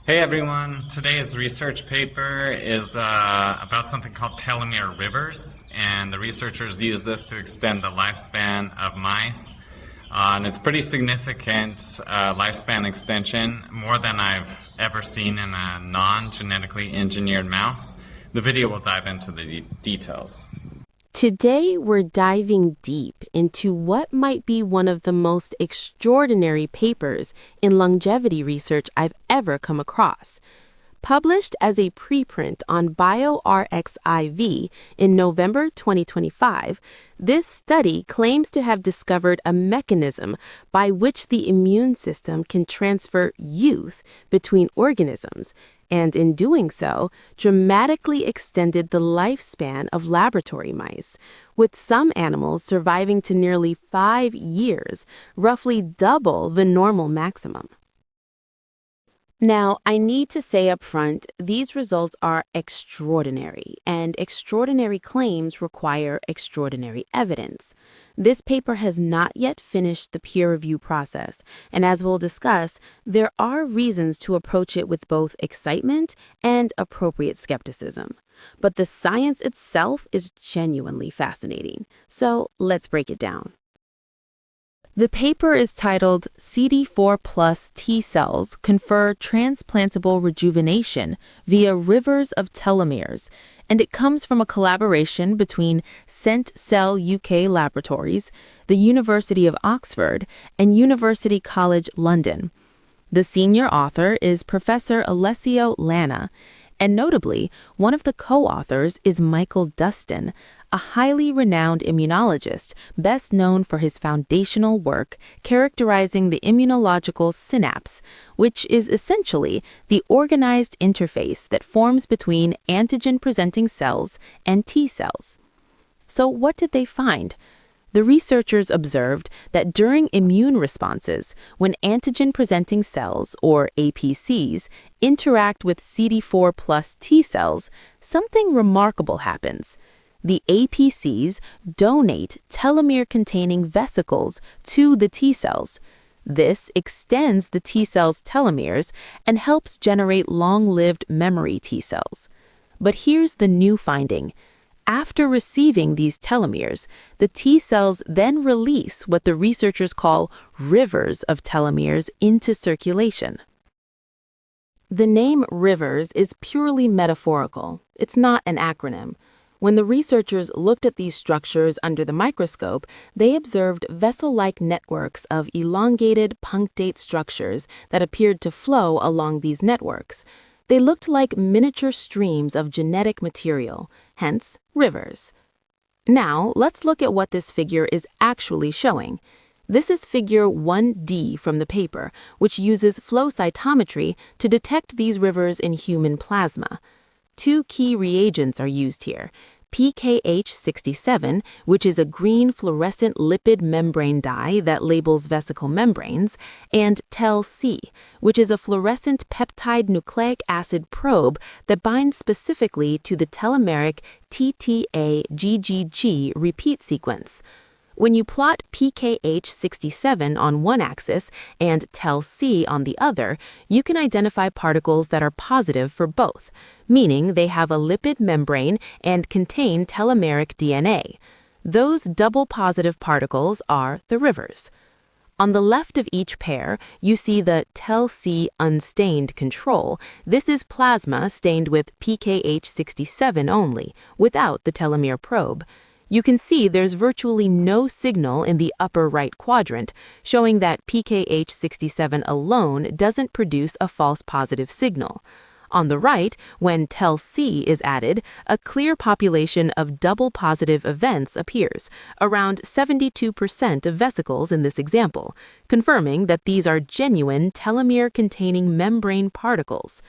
Hey everyone, today's research paper is about something called telomere rivers, and the researchers use this to extend the lifespan of mice. And it's pretty significant lifespan extension, more than I've ever seen in a non-genetically engineered mouse. The video will dive into the details. Today, we're diving deep into what might be one of the most extraordinary papers in longevity research I've ever come across. Published as a preprint on bioRxiv in November 2025, this study claims to have discovered a mechanism by which the immune system can transfer youth between organisms, and in doing so, dramatically extended the lifespan of laboratory mice, with some animals surviving to nearly 5 years, roughly double the normal maximum. Now, I need to say up front, these results are extraordinary, and extraordinary claims require extraordinary evidence. This paper has not yet finished the peer review process, and as we'll discuss, there are reasons to approach it with both excitement and appropriate skepticism. But the science itself is genuinely fascinating, so let's break it down. The paper is titled CD4 T cells confer transplantable rejuvenation via rivers of telomeres, and it comes from a collaboration between Sentcell UK Laboratories, the University of Oxford, and University College London. The senior author is Professor Alessio Lanna, and notably, one of the co-authors is Michael Dustin, a highly renowned immunologist best known for his foundational work characterizing the immunological synapse, which is essentially the organized interface that forms between antigen-presenting cells and T cells. So what did they find? The researchers observed that during immune responses, when antigen-presenting cells, or APCs, interact with CD4 T cells, something remarkable happens. The APCs donate telomere-containing vesicles to the T cells. This extends the T cells' telomeres and helps generate long-lived memory T cells. But here's the new finding. After receiving these telomeres, the T cells then release what the researchers call rivers of telomeres into circulation. The name rivers is purely metaphorical. It's not an acronym. When the researchers looked at these structures under the microscope, they observed vessel-like networks of elongated punctate structures that appeared to flow along these networks. They looked like miniature streams of genetic material, hence rivers. Now, let's look at what this figure is actually showing. This is figure 1D from the paper, which uses flow cytometry to detect these rivers in human plasma. Two key reagents are used here. PKH67, which is a green fluorescent lipid membrane dye that labels vesicle membranes, and Tel-C, which is a fluorescent peptide nucleic acid probe that binds specifically to the telomeric TTA-GGG repeat sequence. When you plot PKH67 on one axis and Tel-C on the other, you can identify particles that are positive for both, meaning they have a lipid membrane and contain telomeric DNA. Those double positive particles are the rivers. On the left of each pair, you see the Tel-C unstained control. This is plasma stained with PKH67 only, without the telomere probe. You can see there's virtually no signal in the upper right quadrant, showing that PKH67 alone doesn't produce a false positive signal. On the right, when Tel-C is added, a clear population of double positive events appears, around 72% of vesicles in this example, confirming that these are genuine telomere-containing membrane particles.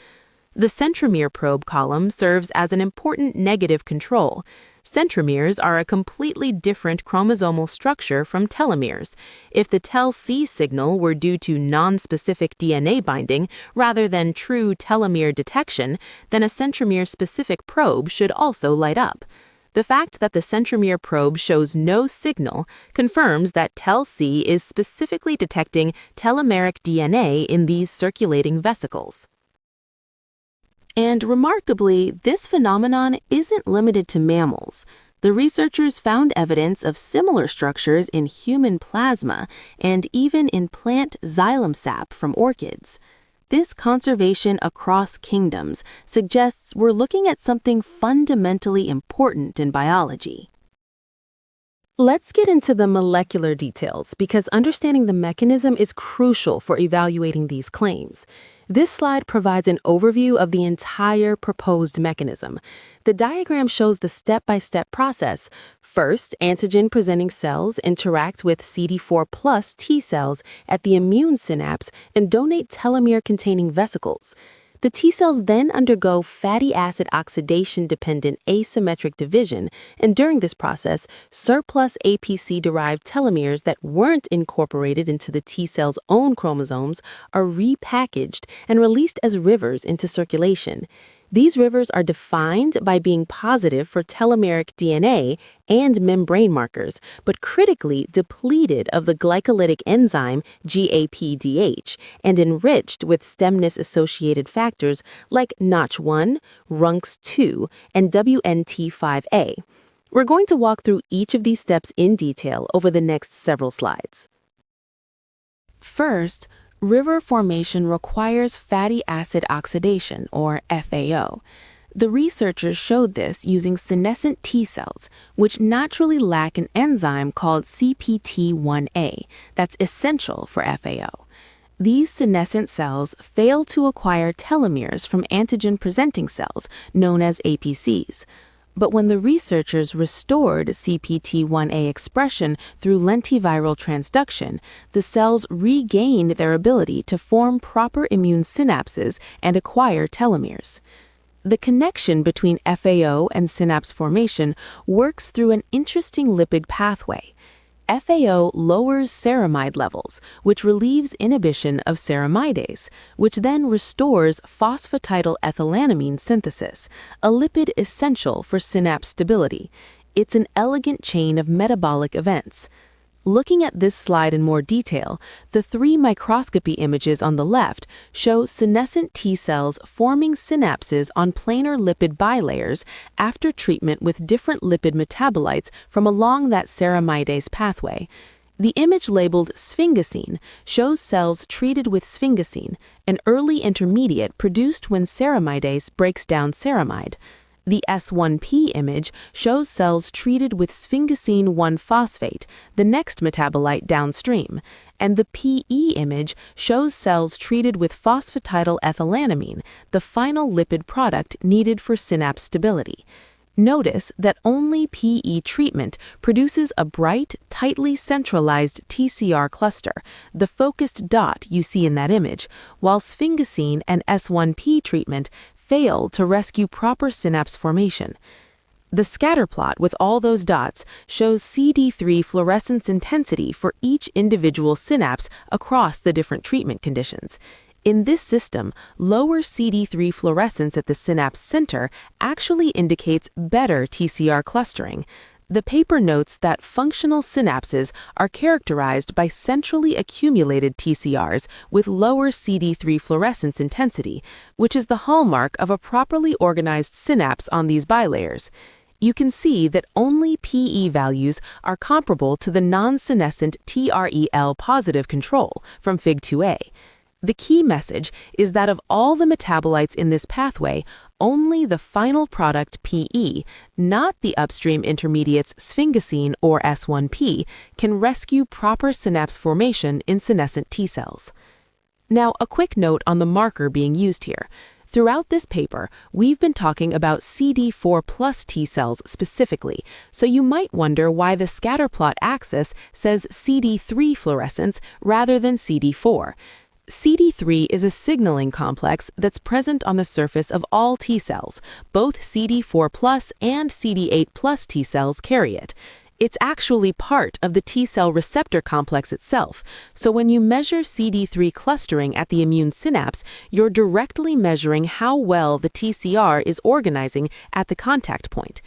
The centromere probe column serves as an important negative control. Centromeres are a completely different chromosomal structure from telomeres. If the Tel-C signal were due to non-specific DNA binding rather than true telomere detection, then a centromere-specific probe should also light up. The fact that the centromere probe shows no signal confirms that Tel-C is specifically detecting telomeric DNA in these circulating vesicles. And remarkably, this phenomenon isn't limited to mammals. The researchers found evidence of similar structures in human plasma and even in plant xylem sap from orchids. This conservation across kingdoms suggests we're looking at something fundamentally important in biology. Let's get into the molecular details because understanding the mechanism is crucial for evaluating these claims. This slide provides an overview of the entire proposed mechanism. The diagram shows the step-by-step process. First, antigen-presenting cells interact with CD4 T cells at the immune synapse and donate telomere-containing vesicles. The T cells then undergo fatty acid oxidation-dependent asymmetric division, and during this process, surplus APC-derived telomeres that weren't incorporated into the T cell's own chromosomes are repackaged and released as rivers into circulation. These rivers are defined by being positive for telomeric DNA and membrane markers, but critically depleted of the glycolytic enzyme GAPDH and enriched with stemness-associated factors like Notch1, RUNX2, and WNT5A. We're going to walk through each of these steps in detail over the next several slides. First, river formation requires fatty acid oxidation, or FAO. The researchers showed this using senescent T cells, which naturally lack an enzyme called CPT1A that's essential for FAO. These senescent cells fail to acquire telomeres from antigen-presenting cells, known as APCs. But when the researchers restored CPT1A expression through lentiviral transduction, the cells regained their ability to form proper immune synapses and acquire telomeres. The connection between FAO and synapse formation works through an interesting lipid pathway. FAO lowers ceramide levels, which relieves inhibition of ceramidase, which then restores phosphatidylethylamine synthesis, a lipid essential for synapse stability. It's an elegant chain of metabolic events. Looking at this slide in more detail, the 3 microscopy images on the left show senescent T cells forming synapses on planar lipid bilayers after treatment with different lipid metabolites from along that ceramidase pathway. The image labeled sphingosine shows cells treated with sphingosine, an early intermediate produced when ceramidase breaks down ceramide. The S1P image shows cells treated with sphingosine 1-phosphate, the next metabolite downstream, and the PE image shows cells treated with phosphatidylethylamine, the final lipid product needed for synapse stability. Notice that only PE treatment produces a bright, tightly centralized TCR cluster, the focused dot you see in that image, while sphingosine and S1P treatment fail to rescue proper synapse formation. The scatter plot with all those dots shows CD3 fluorescence intensity for each individual synapse across the different treatment conditions. In this system, lower CD3 fluorescence at the synapse center actually indicates better TCR clustering. The paper notes that functional synapses are characterized by centrally accumulated TCRs with lower CD3 fluorescence intensity, which is the hallmark of a properly organized synapse on these bilayers. You can see that only PE values are comparable to the non-senescent TREL positive control from Fig 2a. The key message is that of all the metabolites in this pathway, only the final product PE, not the upstream intermediates sphingosine or S1P, can rescue proper synapse formation in senescent T cells. Now, a quick note on the marker being used here. Throughout this paper, we've been talking about CD4 T cells specifically, so you might wonder why the scatterplot axis says CD3 fluorescence rather than CD4. CD3 is a signaling complex that's present on the surface of all T cells. Both CD4 and CD8 T cells carry it. It's actually part of the T cell receptor complex itself, so when you measure CD3 clustering at the immune synapse, you're directly measuring how well the TCR is organizing at the contact point.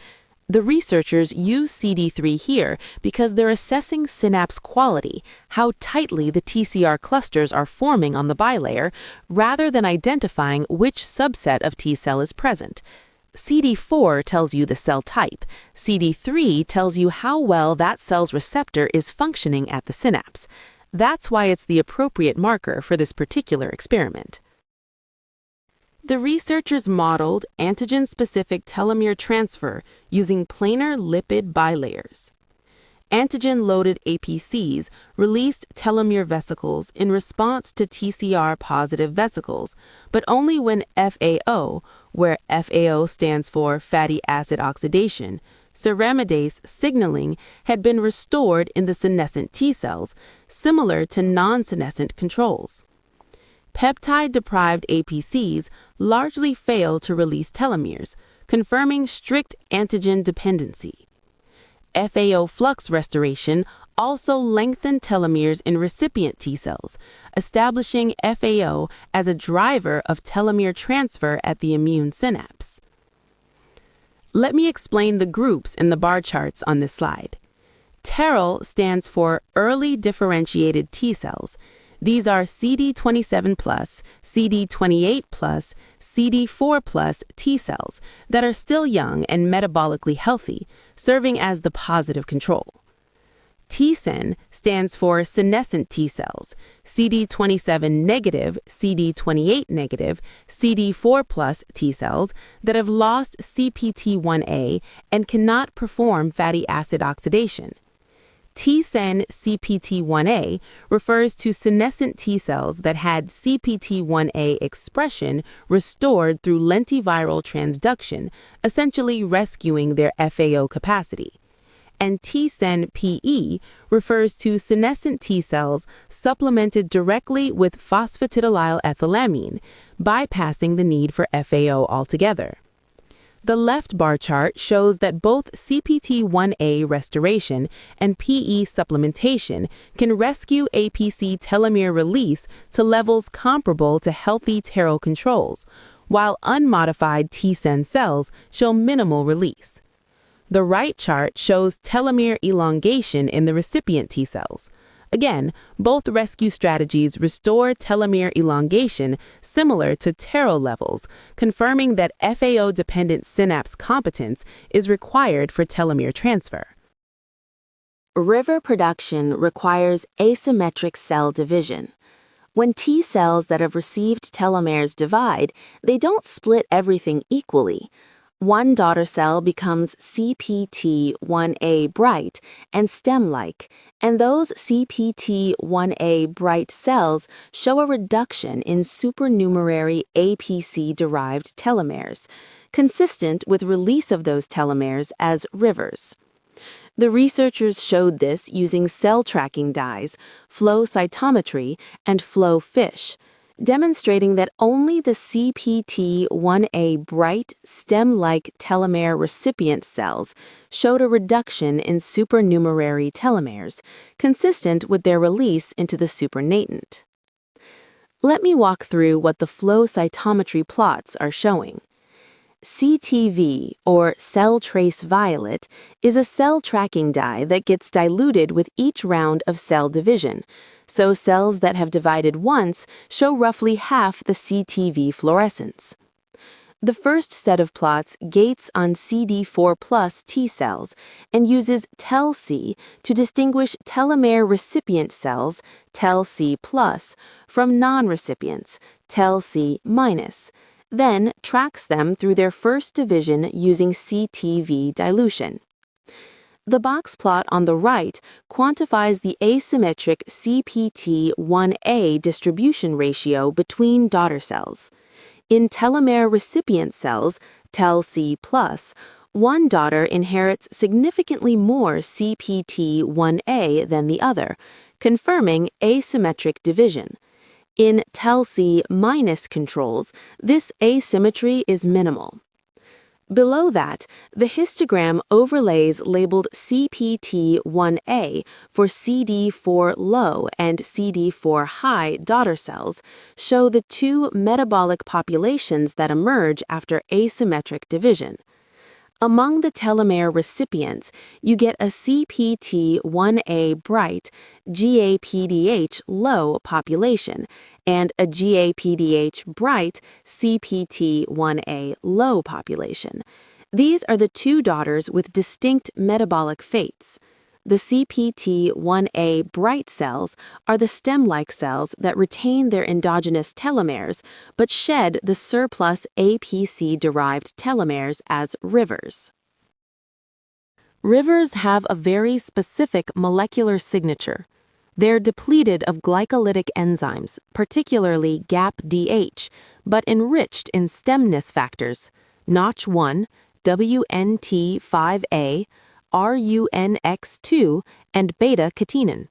The researchers use CD3 here because they're assessing synapse quality, how tightly the TCR clusters are forming on the bilayer, rather than identifying which subset of T cell is present. CD4 tells you the cell type. CD3 tells you how well that cell's receptor is functioning at the synapse. That's why it's the appropriate marker for this particular experiment. The researchers modeled antigen-specific telomere transfer using planar lipid bilayers. Antigen-loaded APCs released telomere vesicles in response to TCR-positive vesicles, but only when FAO, where FAO stands for fatty acid oxidation, ceramidase signaling had been restored in the senescent T cells, similar to non-senescent controls. Peptide-deprived APCs largely fail to release telomeres, confirming strict antigen dependency. FAO flux restoration also lengthened telomeres in recipient T cells, establishing FAO as a driver of telomere transfer at the immune synapse. Let me explain the groups in the bar charts on this slide. TERL stands for early differentiated T cells. These are CD27+, CD28+, CD4+ T cells that are still young and metabolically healthy, serving as the positive control. T-sen stands for senescent T cells, CD27-, CD28-, CD4+ T cells that have lost CPT1A and cannot perform fatty acid oxidation. T-sen CPT1A refers to senescent T cells that had CPT1A expression restored through lentiviral transduction, essentially rescuing their FAO capacity. And T-sen PE refers to senescent T cells supplemented directly with phosphatidylethylamine, bypassing the need for FAO altogether. The left bar chart shows that both CPT1A restoration and PE supplementation can rescue APC telomere release to levels comparable to healthy TERL controls, while unmodified T-sen cells show minimal release. The right chart shows telomere elongation in the recipient T cells. Again, both rescue strategies restore telomere elongation similar to TERL levels, confirming that FAO-dependent synapse competence is required for telomere transfer. River production requires asymmetric cell division. When T cells that have received telomeres divide, they don't split everything equally. One daughter cell becomes CPT1A bright and stem-like, and those CPT1A bright cells show a reduction in supernumerary APC-derived telomeres, consistent with release of those telomeres as rivers. The researchers showed this using cell tracking dyes, flow cytometry, and flow FISH, demonstrating that only the CPT1A bright stem-like telomere recipient cells showed a reduction in supernumerary telomeres, consistent with their release into the supernatant. Let me walk through what the flow cytometry plots are showing. CTV, or cell trace violet, is a cell tracking dye that gets diluted with each round of cell division, so cells that have divided once show roughly half the CTV fluorescence. The first set of plots gates on CD4+ T cells and uses TEL-C to distinguish telomere recipient cells, TEL-C+, from non-recipients, TEL-C-, then tracks them through their first division using CTV dilution. The box plot on the right quantifies the asymmetric CPT1A distribution ratio between daughter cells. In telomere recipient cells, TEL-C+, one daughter inherits significantly more CPT1A than the other, confirming asymmetric division. In TEL-C- controls, this asymmetry is minimal. Below that, the histogram overlays labeled CPT1A for CD4 low and CD4 high daughter cells show the two metabolic populations that emerge after asymmetric division. Among the telomere recipients, you get a CPT1A bright, GAPDH low population and a GAPDH bright CPT1A low population. These are the two daughters with distinct metabolic fates. The CPT1A bright cells are the stem-like cells that retain their endogenous telomeres but shed the surplus APC-derived telomeres as rivers. Rivers have a very specific molecular signature. They're depleted of glycolytic enzymes, particularly GAPDH, but enriched in stemness factors, Notch1, WNT5A, RUNX2, and beta-catenin.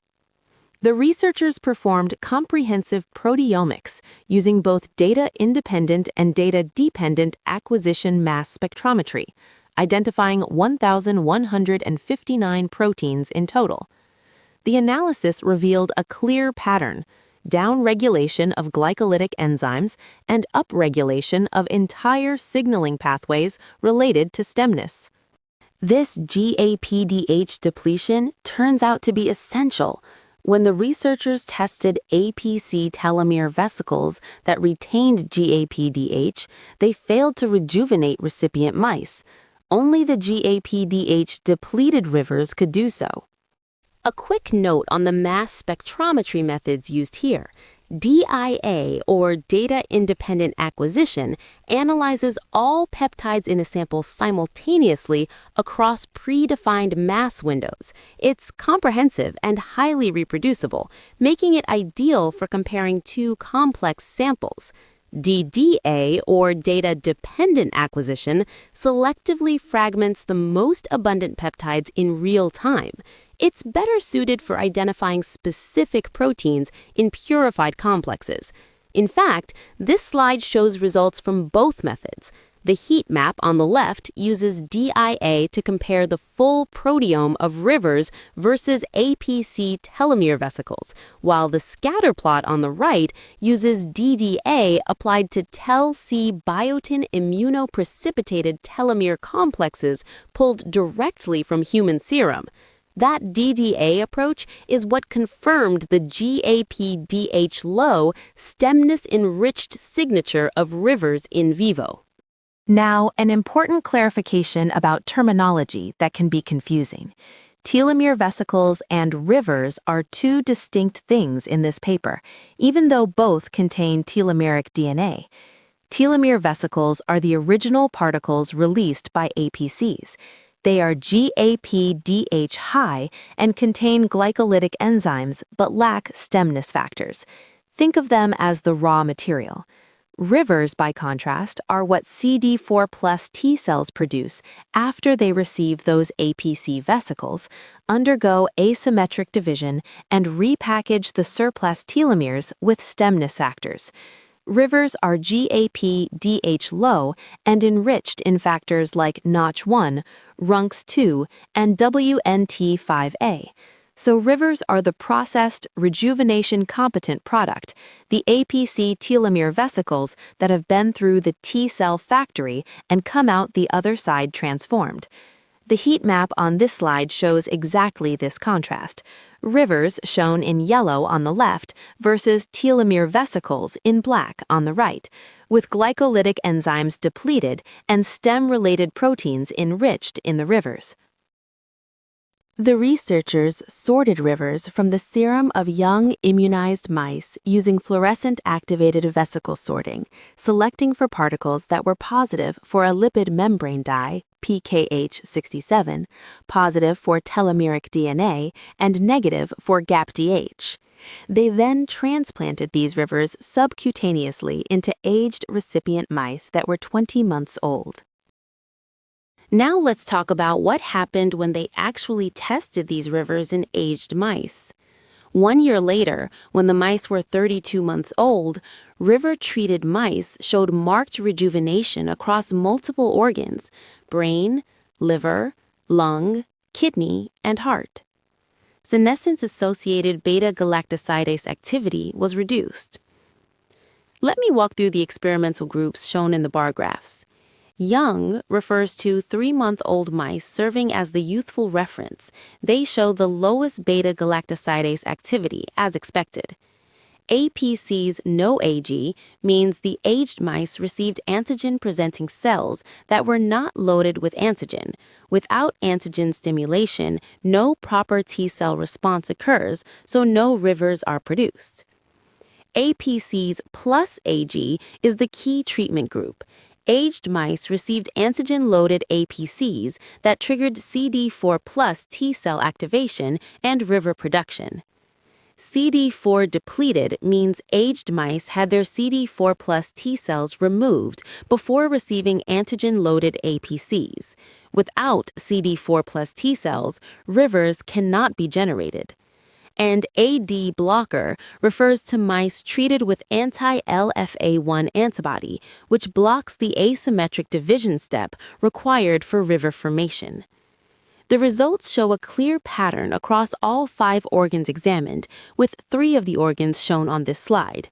The researchers performed comprehensive proteomics using both data-independent and data-dependent acquisition mass spectrometry, identifying 1,159 proteins in total. The analysis revealed a clear pattern: downregulation of glycolytic enzymes and upregulation of entire signaling pathways related to stemness. This GAPDH depletion turns out to be essential. When the researchers tested APC telomere vesicles that retained GAPDH, they failed to rejuvenate recipient mice. Only the GAPDH-depleted rivers could do so. A quick note on the mass spectrometry methods used here. DIA, or data-independent acquisition, analyzes all peptides in a sample simultaneously across predefined mass windows. It's comprehensive and highly reproducible, making it ideal for comparing two complex samples. DDA, or data-dependent acquisition, selectively fragments the most abundant peptides in real time. It's better suited for identifying specific proteins in purified complexes. In fact, this slide shows results from both methods. The heat map on the left uses DIA to compare the full proteome of rivers versus APC telomere vesicles, while the scatter plot on the right uses DDA applied to Tel-C biotin immunoprecipitated telomere complexes pulled directly from human serum. That DDA approach is what confirmed the GAPDH low stemness enriched signature of rivers in vivo. Now, an important clarification about terminology that can be confusing. Telomere vesicles and rivers are two distinct things in this paper, even though both contain telomeric DNA. Telomere vesicles are the original particles released by APCs. They are GAPDH high and contain glycolytic enzymes but lack stemness factors. Think of them as the raw material. Rivers, by contrast, are what CD4 T cells produce after they receive those APC vesicles, undergo asymmetric division, and repackage the surplus telomeres with stemness factors. Rivers are GAPDH low and enriched in factors like Notch1, RUNX2, and WNT5A. So rivers are the processed, rejuvenation-competent product, the APC telomere vesicles that have been through the T-cell factory and come out the other side transformed. The heat map on this slide shows exactly this contrast. Rivers shown in yellow on the left versus telomere vesicles in black on the right, with glycolytic enzymes depleted and stem-related proteins enriched in the rivers. The researchers sorted rivers from the serum of young immunized mice using fluorescent-activated vesicle sorting, selecting for particles that were positive for a lipid membrane dye, PKH67, positive for telomeric DNA, and negative for GAPDH. They then transplanted these rivers subcutaneously into aged recipient mice that were 20 months old. Now let's talk about what happened when they actually tested these rivers in aged mice. 1 year later, when the mice were 32 months old, river-treated mice showed marked rejuvenation across multiple organs: brain, liver, lung, kidney, and heart. Senescence-associated beta-galactosidase activity was reduced. Let me walk through the experimental groups shown in the bar graphs. Young refers to 3-month-old mice serving as the youthful reference. They show the lowest beta-galactosidase activity, as expected. APCs no AG means the aged mice received antigen-presenting cells that were not loaded with antigen. Without antigen stimulation, no proper T-cell response occurs, so no rivers are produced. APCs plus AG is the key treatment group. Aged mice received antigen-loaded APCs that triggered CD4 plus T-cell activation and river production. CD4 depleted means aged mice had their CD4 plus T cells removed before receiving antigen-loaded APCs. Without CD4 plus T cells, rivers cannot be generated. And AD blocker refers to mice treated with anti-LFA1 antibody, which blocks the asymmetric division step required for river formation. The results show a clear pattern across all 5 organs examined, with 3 of the organs shown on this slide.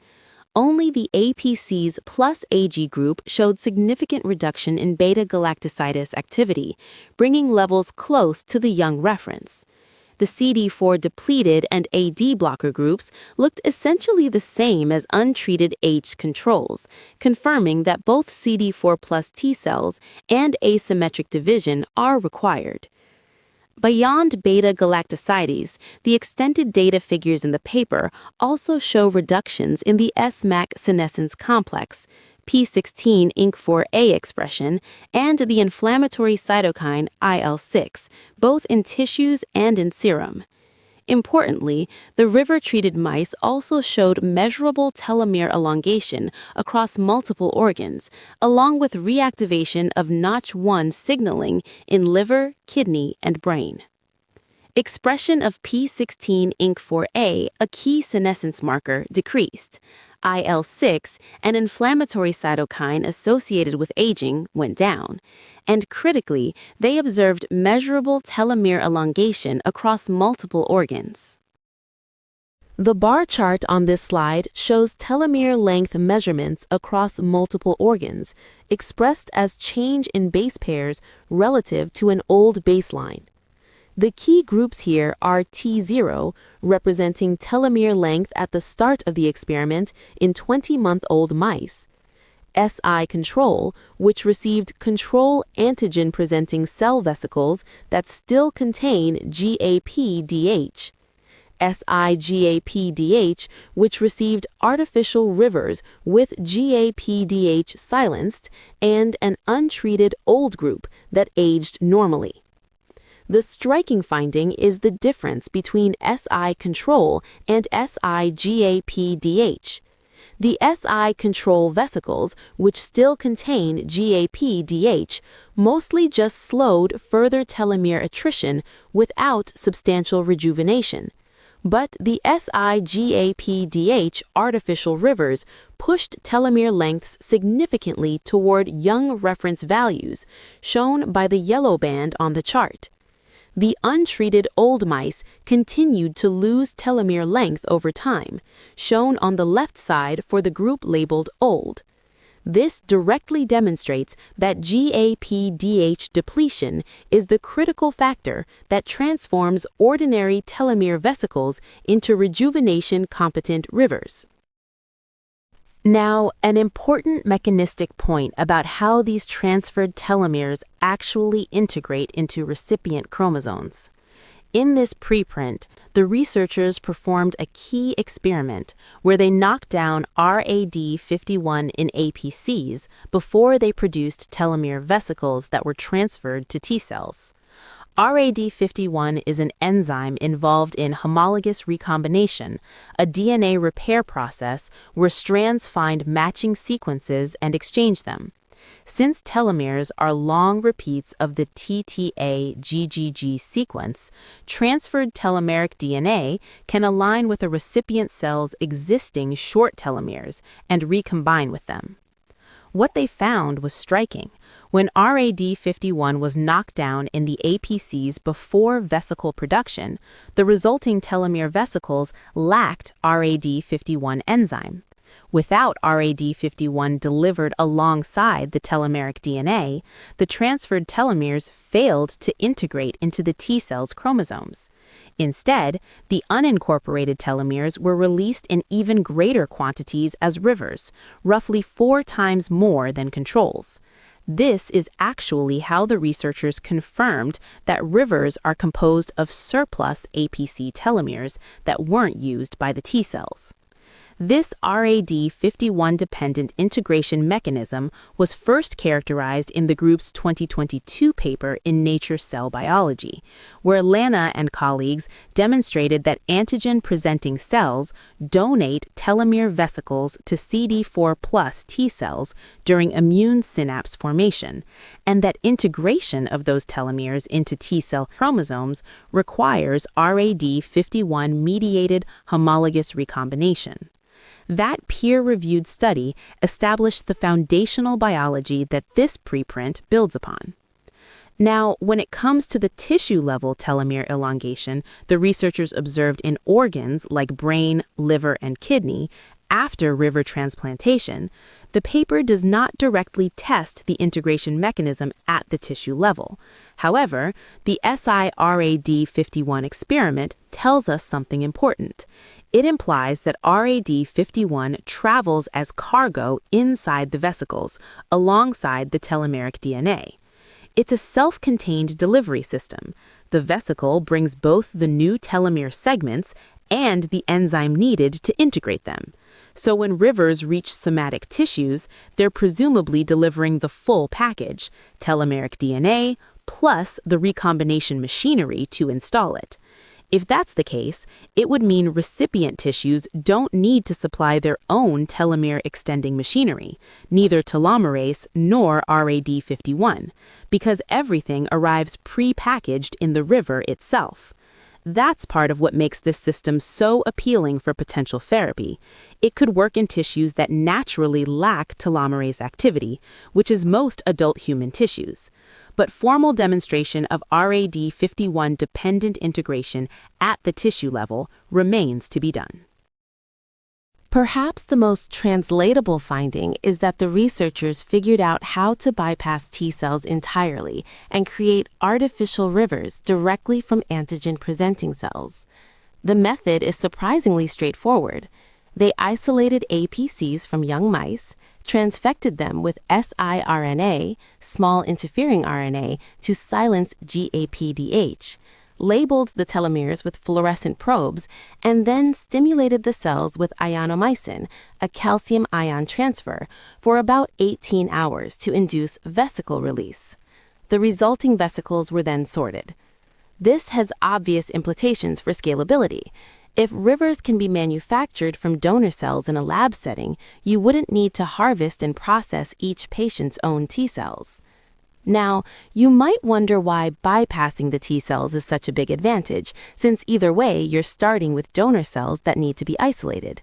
Only the APCs plus AG group showed significant reduction in beta-galactosidase activity, bringing levels close to the young reference. The CD4 depleted and AD blocker groups looked essentially the same as untreated aged controls, confirming that both CD4 plus T cells and asymmetric division are required. Beyond beta-galactosidase, the extended data figures in the paper also show reductions in the SMAC senescence complex, P16 Inc4A expression, and the inflammatory cytokine IL-6, both in tissues and in serum. Importantly, the river-treated mice also showed measurable telomere elongation across multiple organs, along with reactivation of Notch1 signaling in liver, kidney, and brain. Expression of P16 Inc4A, a key senescence marker, decreased. IL-6, an inflammatory cytokine associated with aging, went down. And critically, they observed measurable telomere elongation across multiple organs. The bar chart on this slide shows telomere length measurements across multiple organs, expressed as change in base pairs relative to an old baseline. The key groups here are T0, representing telomere length at the start of the experiment in 20-month-old mice, SI control, which received control antigen-presenting cell vesicles that still contain GAPDH, SIGAPDH, which received artificial rivers with GAPDH silenced, and an untreated old group that aged normally. The striking finding is the difference between SI control and SIGAPDH. The SI control vesicles, which still contain GAPDH, mostly just slowed further telomere attrition without substantial rejuvenation. But the SIGAPDH artificial rivers pushed telomere lengths significantly toward young reference values, shown by the yellow band on the chart. The untreated old mice continued to lose telomere length over time, shown on the left side for the group labeled old. This directly demonstrates that GAPDH depletion is the critical factor that transforms ordinary telomere vesicles into rejuvenation-competent rivers. Now, an important mechanistic point about how these transferred telomeres actually integrate into recipient chromosomes. In this preprint, the researchers performed a key experiment where they knocked down RAD51 in APCs before they produced telomere vesicles that were transferred to T cells. RAD51 is an enzyme involved in homologous recombination, a DNA repair process where strands find matching sequences and exchange them. Since telomeres are long repeats of the TTA-GGG sequence, transferred telomeric DNA can align with a recipient cell's existing short telomeres and recombine with them. What they found was striking. When RAD51 was knocked down in the APCs before vesicle production, the resulting telomere vesicles lacked RAD51 enzyme. Without RAD51 delivered alongside the telomeric DNA, the transferred telomeres failed to integrate into the T cell's chromosomes. Instead, the unincorporated telomeres were released in even greater quantities as rivers, roughly 4 times more than controls. This is actually how the researchers confirmed that rivers are composed of surplus APC telomeres that weren't used by the T cells. This RAD51-dependent integration mechanism was first characterized in the group's 2022 paper in Nature Cell Biology, where Lanna and colleagues demonstrated that antigen-presenting cells donate telomere vesicles to CD4 T cells during immune synapse formation, and that integration of those telomeres into T cell chromosomes requires RAD51-mediated homologous recombination. That peer-reviewed study established the foundational biology that this preprint builds upon. Now, when it comes to the tissue-level telomere elongation the researchers observed in organs like brain, liver, and kidney after river transplantation, the paper does not directly test the integration mechanism at the tissue level. However, the siRAD51 experiment tells us something important. It implies that RAD51 travels as cargo inside the vesicles, alongside the telomeric DNA. It's a self-contained delivery system. The vesicle brings both the new telomere segments and the enzyme needed to integrate them. So when rivers reach somatic tissues, they're presumably delivering the full package, telomeric DNA plus the recombination machinery to install it. If that's the case, it would mean recipient tissues don't need to supply their own telomere extending machinery, neither telomerase nor RAD51, because everything arrives pre-packaged in the river itself. That's part of what makes this system so appealing for potential therapy. It could work in tissues that naturally lack telomerase activity, which is most adult human tissues. But formal demonstration of RAD51 dependent integration at the tissue level remains to be done. Perhaps the most translatable finding is that the researchers figured out how to bypass T cells entirely and create artificial rivers directly from antigen-presenting cells. The method is surprisingly straightforward. They isolated APCs from young mice, transfected them with siRNA, small interfering RNA, to silence GAPDH, labeled the telomeres with fluorescent probes, and then stimulated the cells with ionomycin, a calcium ion transfer, for about 18 hours to induce vesicle release. The resulting vesicles were then sorted. This has obvious implications for scalability. If rivers can be manufactured from donor cells in a lab setting, you wouldn't need to harvest and process each patient's own T cells. Now, you might wonder why bypassing the T cells is such a big advantage, since either way you're starting with donor cells that need to be isolated.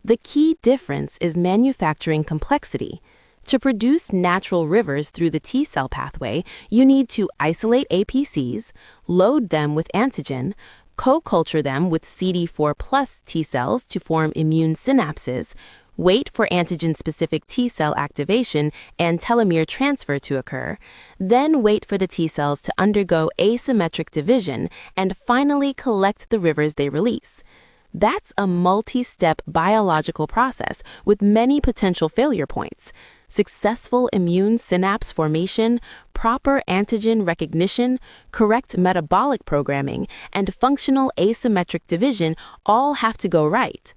The key difference is manufacturing complexity. To produce natural rivers through the T cell pathway, you need to isolate APCs, load them with antigen, co-culture them with CD4 T cells to form immune synapses, wait for antigen-specific T cell activation and telomere transfer to occur, then wait for the T cells to undergo asymmetric division, and finally collect the rivers they release. That's a multi-step biological process with many potential failure points. Successful immune synapse formation, proper antigen recognition, correct metabolic programming, and functional asymmetric division all have to go right.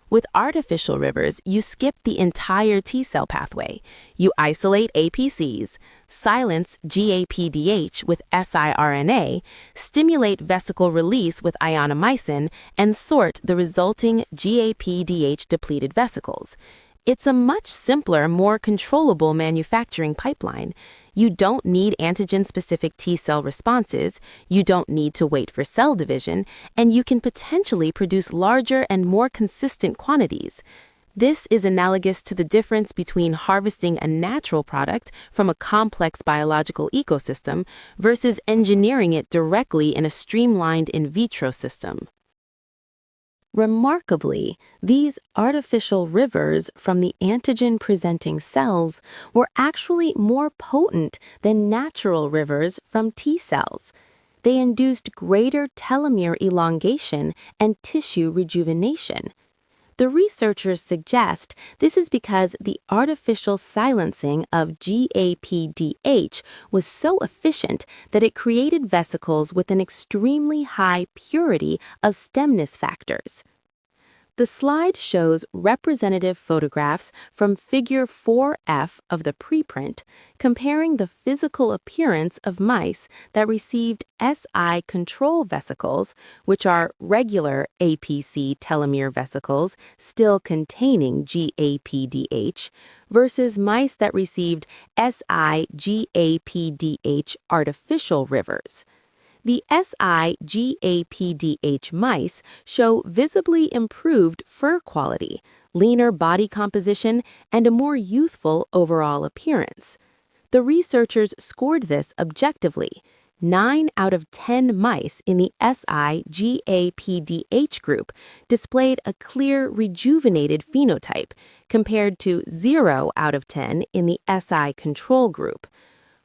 With artificial rivers, you skip the entire T cell pathway. You isolate APCs, silence GAPDH with siRNA, stimulate vesicle release with ionomycin, and sort the resulting GAPDH depleted vesicles. It's a much simpler, more controllable manufacturing pipeline. You don't need antigen-specific T cell responses, you don't need to wait for cell division, and you can potentially produce larger and more consistent quantities. This is analogous to the difference between harvesting a natural product from a complex biological ecosystem versus engineering it directly in a streamlined in vitro system. Remarkably, these artificial rivers from the antigen-presenting cells were actually more potent than natural rivers from T cells. They induced greater telomere elongation and tissue rejuvenation. The researchers suggest this is because the artificial silencing of GAPDH was so efficient that it created vesicles with an extremely high purity of stemness factors. The slide shows representative photographs from Figure 4F of the preprint comparing the physical appearance of mice that received SI control vesicles, which are regular APC telomere vesicles still containing GAPDH, versus mice that received SI GAPDH artificial rivers. The SI-GAPDH mice show visibly improved fur quality, leaner body composition, and a more youthful overall appearance. The researchers scored this objectively. 9 out of 10 mice in the SI-GAPDH group displayed a clear rejuvenated phenotype, compared to 0 out of 10 in the SI control group.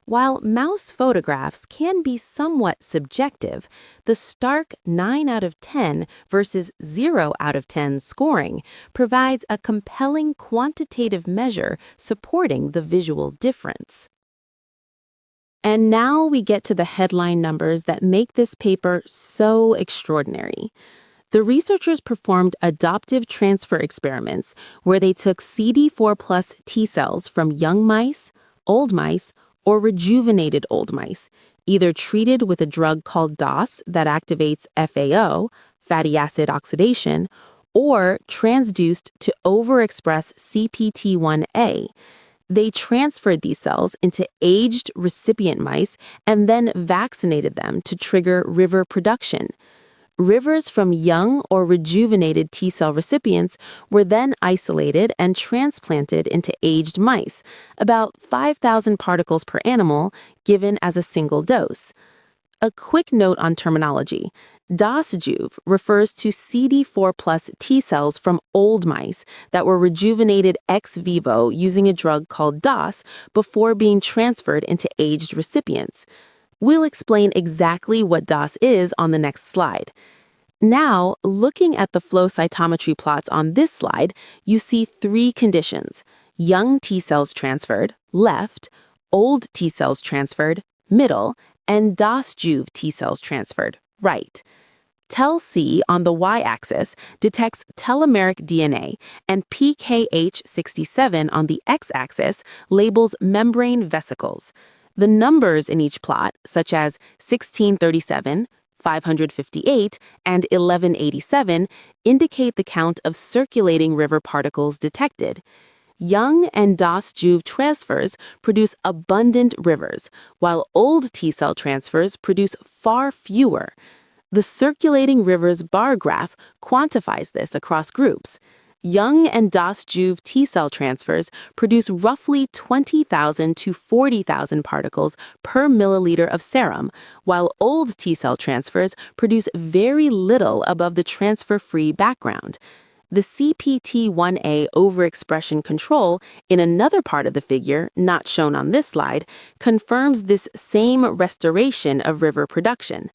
While mouse photographs can be somewhat subjective, the stark 9 out of 10 versus 0 out of 10 scoring provides a compelling quantitative measure supporting the visual difference. And now we get to the headline numbers that make this paper so extraordinary. The researchers performed adoptive transfer experiments where they took CD4 T cells from young mice, old mice, or rejuvenated old mice, either treated with a drug called DOS that activates FAO, fatty acid oxidation, or transduced to overexpress CPT1A. They transferred these cells into aged recipient mice and then vaccinated them to trigger river production. Rivers from young or rejuvenated T-cell recipients were then isolated and transplanted into aged mice, about 5,000 particles per animal, given as a single dose. A quick note on terminology. DOSjuv refers to CD4 T cells from old mice that were rejuvenated ex vivo using a drug called DOS before being transferred into aged recipients. We'll explain exactly what DOS is on the next slide. Now, looking at the flow cytometry plots on this slide, you see 3 conditions: young T cells transferred, left, old T cells transferred, middle, and DOSjuv T cells transferred, right. Tel-C on the y-axis detects telomeric DNA, and PKH67 on the x-axis labels membrane vesicles. The numbers in each plot, such as 1637, 558, and 1187, indicate the count of circulating river particles detected. Young and DOSjuv transfers produce abundant rivers, while old T-cell transfers produce far fewer. The circulating rivers bar graph quantifies this across groups. Young and DOSjuv T-cell transfers produce roughly 20,000 to 40,000 particles per milliliter of serum, while old T-cell transfers produce very little above the transfer-free background. The CPT1A overexpression control in another part of the figure, not shown on this slide, confirms this same restoration of river production.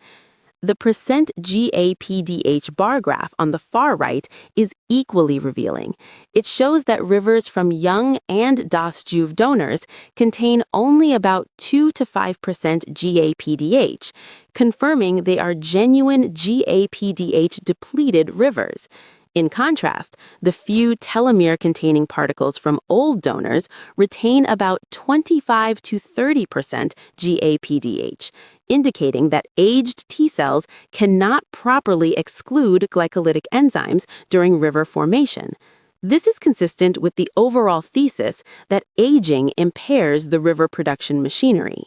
The percent GAPDH bar graph on the far right is equally revealing. It shows that rivers from young and DOSjuv donors contain only about 2 to 5% GAPDH, confirming they are genuine GAPDH depleted rivers. In contrast, the few telomere-containing particles from old donors retain about 25 to 30% GAPDH, indicating that aged T cells cannot properly exclude glycolytic enzymes during river formation. This is consistent with the overall thesis that aging impairs the river production machinery.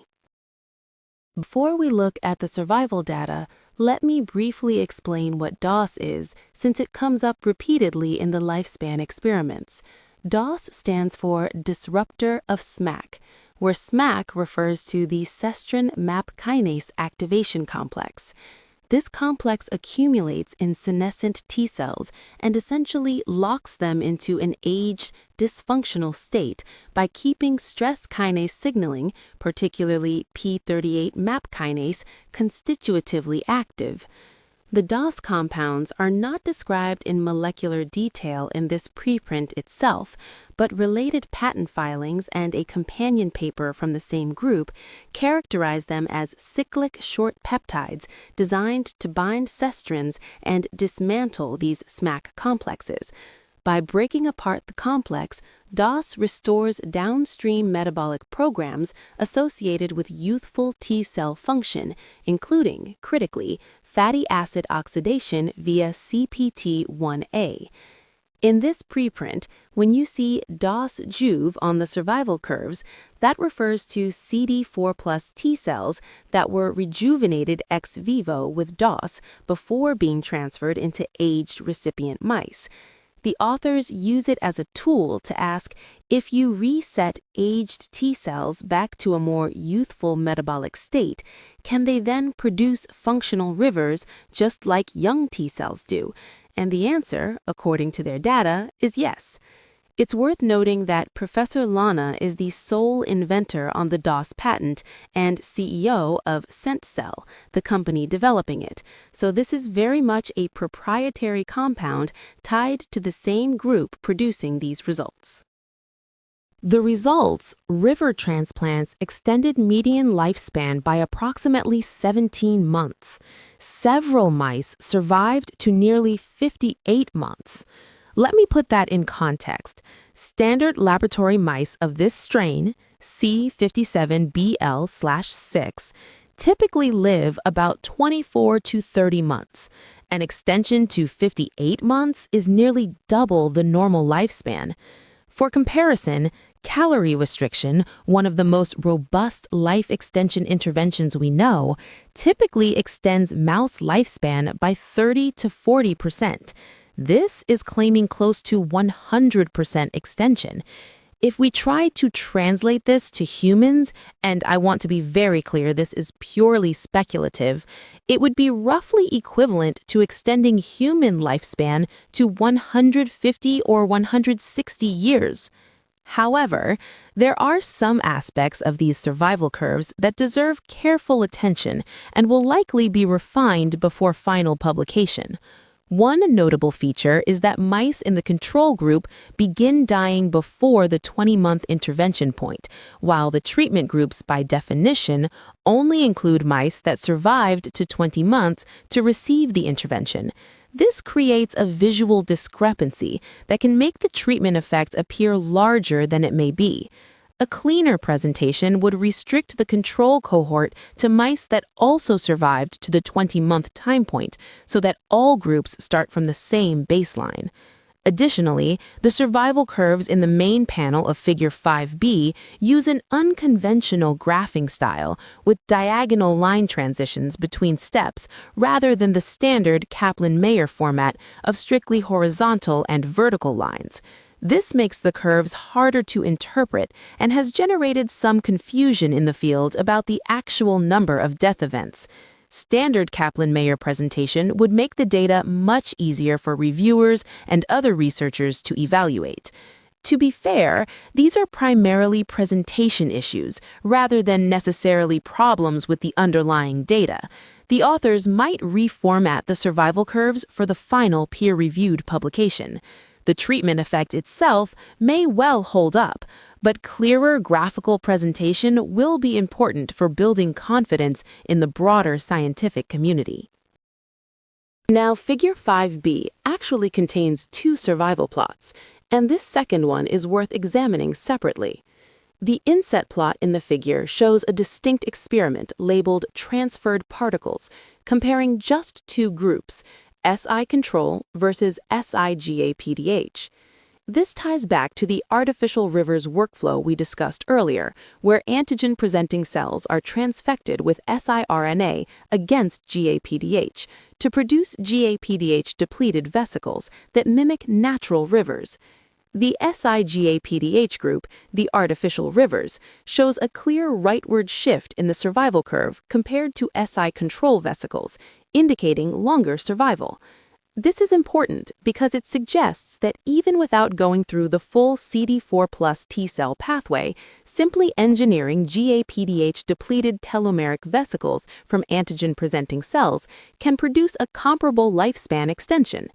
Before we look at the survival data, let me briefly explain what DOS is, since it comes up repeatedly in the lifespan experiments. DOS stands for Disruptor of SMAC, where SMAC refers to the cestrin MAP kinase activation complex. This complex accumulates in senescent T cells and essentially locks them into an aged, dysfunctional state by keeping stress kinase signaling, particularly p38 MAP kinase, constitutively active. The DOS compounds are not described in molecular detail in this preprint itself, but related patent filings and a companion paper from the same group characterize them as cyclic short peptides designed to bind cestrins and dismantle these SMAC complexes. By breaking apart the complex, DOS restores downstream metabolic programs associated with youthful T cell function, including, critically, fatty acid oxidation via CPT1A. In this preprint, when you see DOSjuv on the survival curves, that refers to CD4 T cells that were rejuvenated ex vivo with DOS before being transferred into aged recipient mice. The authors use it as a tool to ask if you reset aged T cells back to a more youthful metabolic state, can they then produce functional rivers just like young T cells do? And the answer, according to their data, is yes. It's worth noting that Professor Lanna is the sole inventor on the DOS patent and CEO of Sentcell, the company developing it, so this is very much a proprietary compound tied to the same group producing these results. The results, river transplants, extended median lifespan by approximately 17 months. Several mice survived to nearly 58 months. Let me put that in context. Standard laboratory mice of this strain, C57BL/6, typically live about 24 to 30 months. An extension to 58 months is nearly double the normal lifespan. For comparison, calorie restriction, one of the most robust life extension interventions we know, typically extends mouse lifespan by 30 to 40%. This is claiming close to 100% extension. If we try to translate this to humans, and I want to be very clear, this is purely speculative, it would be roughly equivalent to extending human lifespan to 150 or 160 years. However, there are some aspects of these survival curves that deserve careful attention and will likely be refined before final publication. One notable feature is that mice in the control group begin dying before the 20-month intervention point, while the treatment groups, by definition, only include mice that survived to 20 months to receive the intervention. This creates a visual discrepancy that can make the treatment effect appear larger than it may be. A cleaner presentation would restrict the control cohort to mice that also survived to the 20-month time point, so that all groups start from the same baseline. Additionally, the survival curves in the main panel of Figure 5b use an unconventional graphing style with diagonal line transitions between steps rather than the standard Kaplan-Meier format of strictly horizontal and vertical lines. This makes the curves harder to interpret and has generated some confusion in the field about the actual number of death events. Standard Kaplan-Meier presentation would make the data much easier for reviewers and other researchers to evaluate. To be fair, these are primarily presentation issues rather than necessarily problems with the underlying data. The authors might reformat the survival curves for the final peer-reviewed publication. The treatment effect itself may well hold up, but clearer graphical presentation will be important for building confidence in the broader scientific community. Now, Figure 5b actually contains two survival plots, and this second one is worth examining separately. The inset plot in the figure shows a distinct experiment labeled transferred particles, comparing just two groups, SI control versus SIGA-PDH. This ties back to the artificial rivers workflow we discussed earlier, where antigen-presenting cells are transfected with siRNA against GAPDH to produce GAPDH-depleted vesicles that mimic natural rivers. The SIGAPDH group, the artificial rivers, shows a clear rightward shift in the survival curve compared to SI control vesicles, indicating longer survival. This is important because it suggests that even without going through the full CD4 T cell pathway, simply engineering GAPDH depleted telomeric vesicles from antigen-presenting cells can produce a comparable lifespan extension.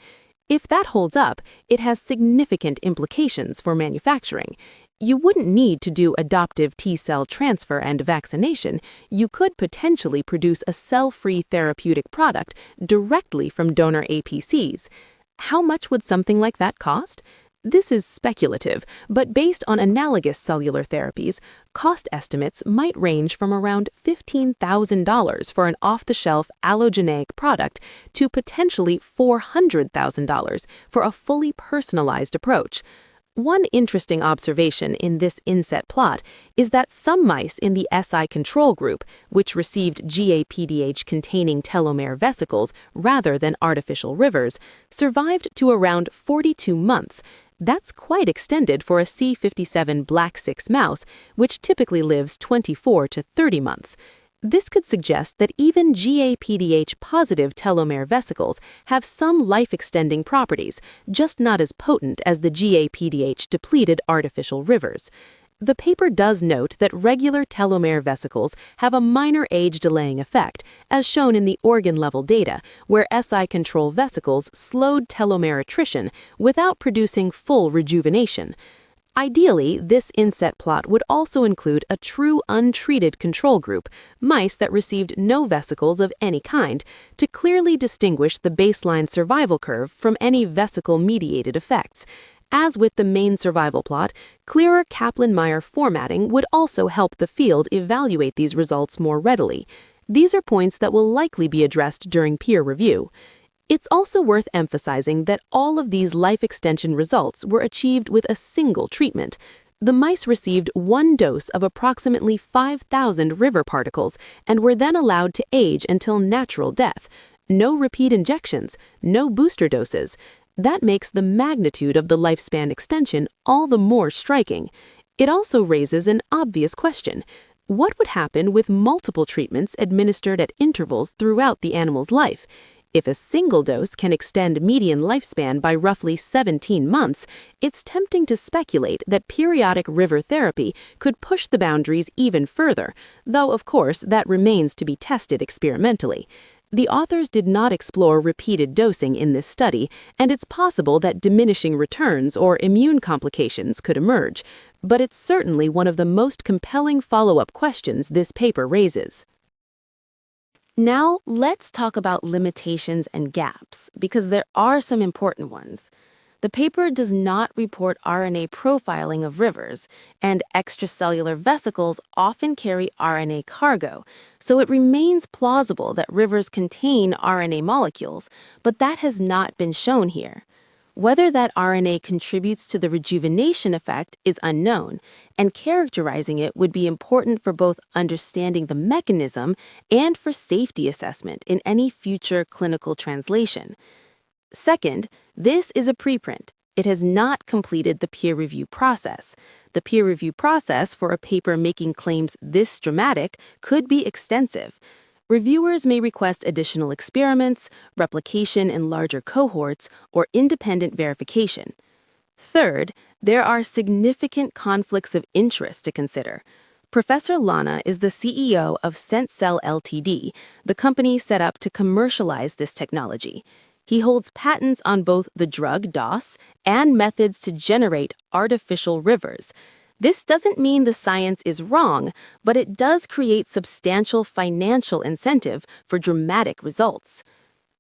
If that holds up, it has significant implications for manufacturing. You wouldn't need to do adoptive T-cell transfer and vaccination. You could potentially produce a cell-free therapeutic product directly from donor APCs. How much would something like that cost? This is speculative, but based on analogous cellular therapies, cost estimates might range from around $15,000 for an off-the-shelf allogeneic product to potentially $400,000 for a fully personalized approach. One interesting observation in this inset plot is that some mice in the SI control group, which received GAPDH-containing telomere vesicles rather than artificial rivers, survived to around 42 months. That's quite extended for a C57 Black 6 mouse, which typically lives 24 to 30 months. This could suggest that even GAPDH-positive telomere vesicles have some life-extending properties, just not as potent as the GAPDH-depleted artificial rivers. The paper does note that regular telomere vesicles have a minor age-delaying effect, as shown in the organ-level data, where SI control vesicles slowed telomere attrition without producing full rejuvenation. Ideally, this inset plot would also include a true untreated control group, mice that received no vesicles of any kind, to clearly distinguish the baseline survival curve from any vesicle-mediated effects. As with the main survival plot, clearer Kaplan-Meier formatting would also help the field evaluate these results more readily. These are points that will likely be addressed during peer review. It's also worth emphasizing that all of these life extension results were achieved with a single treatment. The mice received one dose of approximately 5,000 river particles and were then allowed to age until natural death. No repeat injections, no booster doses. That makes the magnitude of the lifespan extension all the more striking. It also raises an obvious question. What would happen with multiple treatments administered at intervals throughout the animal's life? If a single dose can extend median lifespan by roughly 17 months, it's tempting to speculate that periodic river therapy could push the boundaries even further, though of course that remains to be tested experimentally. The authors did not explore repeated dosing in this study, and it's possible that diminishing returns or immune complications could emerge, but it's certainly one of the most compelling follow-up questions this paper raises. Now, let's talk about limitations and gaps, because there are some important ones. The paper does not report RNA profiling of rivers, and extracellular vesicles often carry RNA cargo, so it remains plausible that rivers contain RNA molecules, but that has not been shown here. Whether that RNA contributes to the rejuvenation effect is unknown, and characterizing it would be important for both understanding the mechanism and for safety assessment in any future clinical translation. Second, this is a preprint. It has not completed the peer review process. The peer review process for a paper making claims this dramatic could be extensive. Reviewers may request additional experiments, replication in larger cohorts, or independent verification. Third, there are significant conflicts of interest to consider. Professor Lanna is the CEO of Sentcell Ltd, the company set up to commercialize this technology. He holds patents on both the drug DOS and methods to generate artificial rivers. This doesn't mean the science is wrong, but it does create substantial financial incentive for dramatic results.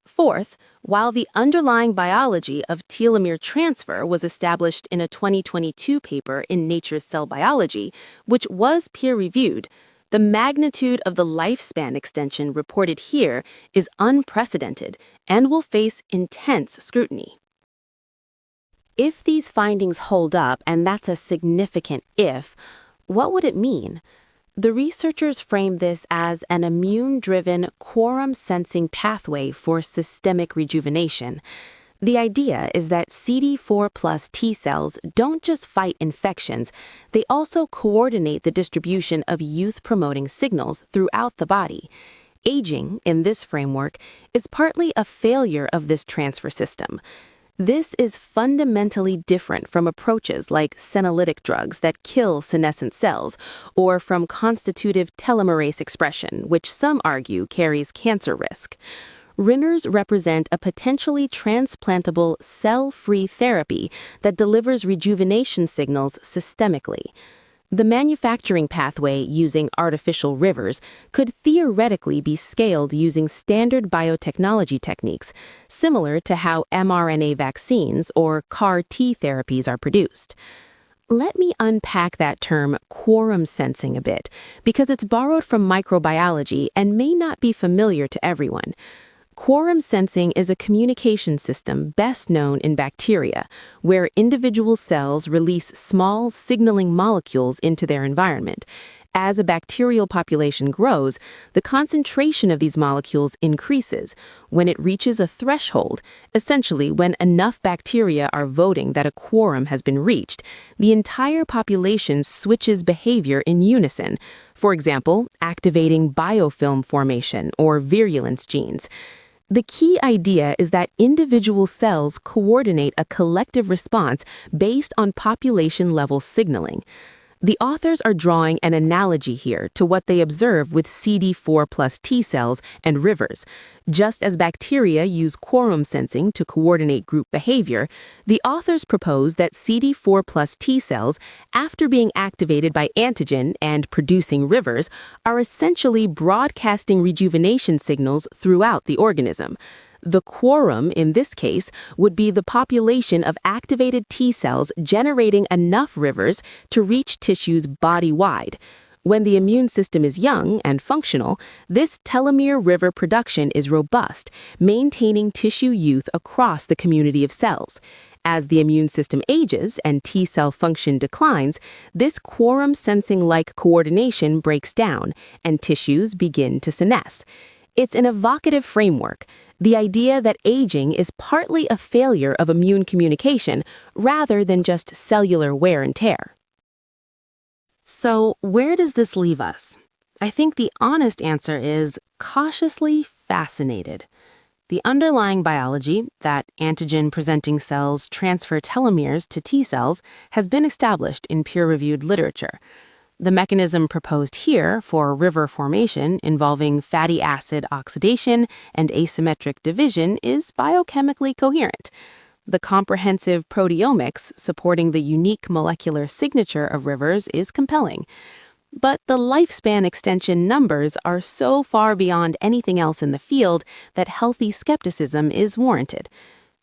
Fourth, while the underlying biology of telomere transfer was established in a 2022 paper in Nature's Cell Biology, which was peer-reviewed, the magnitude of the lifespan extension reported here is unprecedented and will face intense scrutiny. If these findings hold up, and that's a significant if, what would it mean? The researchers frame this as an immune-driven quorum-sensing pathway for systemic rejuvenation. The idea is that CD4 plus T cells don't just fight infections, they also coordinate the distribution of youth-promoting signals throughout the body. Aging, in this framework, is partly a failure of this transfer system. This is fundamentally different from approaches like senolytic drugs that kill senescent cells, or from constitutive telomerase expression, which some argue carries cancer risk. RNRs represent a potentially transplantable cell-free therapy that delivers rejuvenation signals systemically. The manufacturing pathway using artificial rivers could theoretically be scaled using standard biotechnology techniques, similar to how mRNA vaccines or CAR-T therapies are produced. Let me unpack that term quorum sensing a bit, because it's borrowed from microbiology and may not be familiar to everyone. Quorum sensing is a communication system best known in bacteria, where individual cells release small signaling molecules into their environment. As a bacterial population grows, the concentration of these molecules increases. When it reaches a threshold, essentially when enough bacteria are voting that a quorum has been reached, the entire population switches behavior in unison. For example, activating biofilm formation or virulence genes. The key idea is that individual cells coordinate a collective response based on population-level signaling. The authors are drawing an analogy here to what they observe with CD4 plus T cells and rivers. Just as bacteria use quorum sensing to coordinate group behavior, the authors propose that CD4 plus T cells, after being activated by antigen and producing rivers, are essentially broadcasting rejuvenation signals throughout the organism. The quorum, in this case, would be the population of activated T cells generating enough rivers to reach tissues body-wide. When the immune system is young and functional, this telomere river production is robust, maintaining tissue youth across the community of cells. As the immune system ages and T cell function declines, this quorum sensing-like coordination breaks down, and tissues begin to senesce. It's an evocative framework. The idea that aging is partly a failure of immune communication rather than just cellular wear and tear. So, where does this leave us? I think the honest answer is cautiously fascinated. The underlying biology, that antigen-presenting cells transfer telomeres to T cells, has been established in peer-reviewed literature. The mechanism proposed here for river formation involving fatty acid oxidation and asymmetric division is biochemically coherent. The comprehensive proteomics supporting the unique molecular signature of rivers is compelling. But the lifespan extension numbers are so far beyond anything else in the field that healthy skepticism is warranted.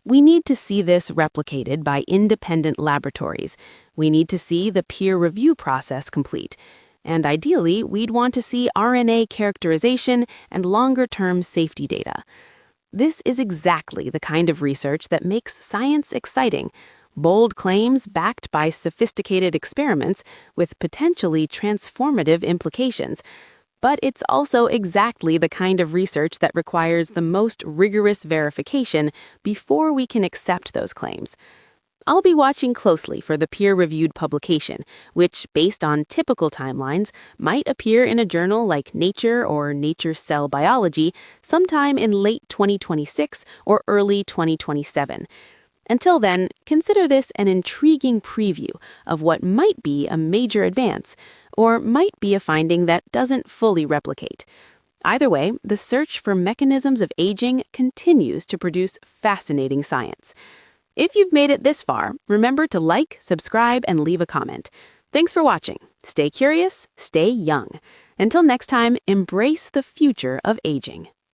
We need to see this replicated by independent laboratories. We need to see the peer review process complete. And ideally, we'd want to see RNA characterization and longer-term safety data. This is exactly the kind of research that makes science exciting. Bold claims backed by sophisticated experiments with potentially transformative implications. But it's also exactly the kind of research that requires the most rigorous verification before we can accept those claims. I'll be watching closely for the peer-reviewed publication, which, based on typical timelines, might appear in a journal like Nature or Nature Cell Biology sometime in late 2026 or early 2027. Until then, consider this an intriguing preview of what might be a major advance, or might be a finding that doesn't fully replicate. Either way, the search for mechanisms of aging continues to produce fascinating science. If you've made it this far, remember to like, subscribe, and leave a comment. Thanks for watching. Stay curious, stay young. Until next time, embrace the future of aging.